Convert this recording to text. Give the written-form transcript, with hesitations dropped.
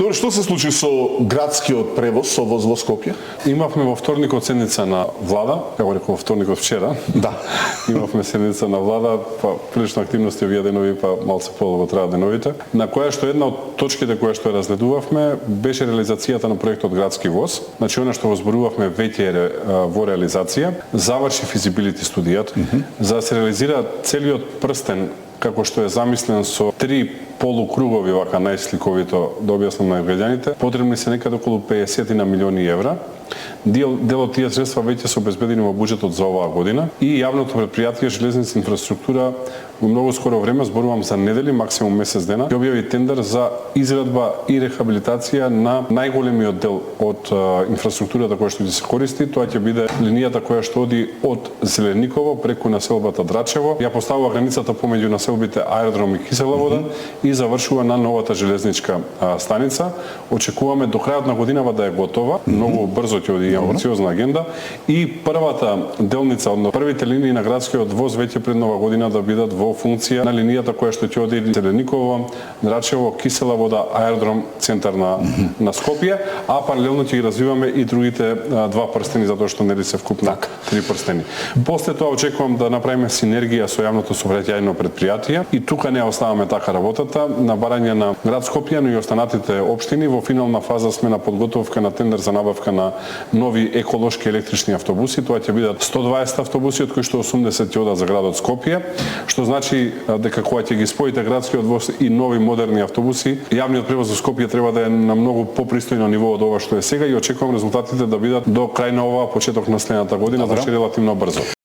Добро, што се случи со градскиот превоз со воз во Скопје? Имавме во вторникот седница на влада, како реков во вторникот вчера. Да. Имавме седница на влада, па прилично активности овие денови, па малце подолго траат деновите, на која што една од точките која што ја разгледувавме беше реализацијата на проектот Градски воз. Значи она што го зборувавме веќе е во реализација, заврши физибилити студијата, за да се реализира целиот прстен како што е замислен со 3 полукругови, вака најсликовито да објаснам на граѓаните, потребни се некаде околу 50 милиони евра. Дел од тие средства веќе се обезбедени во буџетот за оваа година и јавното претпријатие Железници инфраструктура во многу скоро време, зборувам за недели, максимум месец дена, ќе објави тендер за изградба и рехабилитација на најголемиот дел од инфраструктурата која што ќе се користи. Тоа ќе биде линијата која што оди од Зелениково преку населбата Драчево, ја поставува границата помеѓу населбите Аеродром и Кисела вода и завршува на новата железничка станица. Очекуваме до крајот на годинава да е готова, многу брзо ќе оди амбициозна агенда и првата делница, од првите линии на градскиот воз веќе пред нова година да бидат во функција на линијата која што ќе оди Зелениково, Драчево, Кисела вода, Аеродром, центар на Скопје, а паралелно ќе ги развиваме и другите два прстени затоа што нели се вкупно 3 прстени. После тоа очекувам да направиме синергија со јавното сообраќајно претпријатие и тука не оставаме така работата на барање на град Скопје, но и останатите општини. Во финална фаза сме на подготовка на тендер за набавка на нови еколошки електрични автобуси. Тоа ќе бидат 120 автобуси, од кои што 80 ќе одат за градот Скопје, што значи дека кога ќе ги споите градскиот воз и нови модерни автобуси, јавниот превоз во Скопје треба да е на многу попристојно ниво од ова што е сега и очекувам резултатите да бидат до крај на оваа почеток на следната година, значи релативно брзо.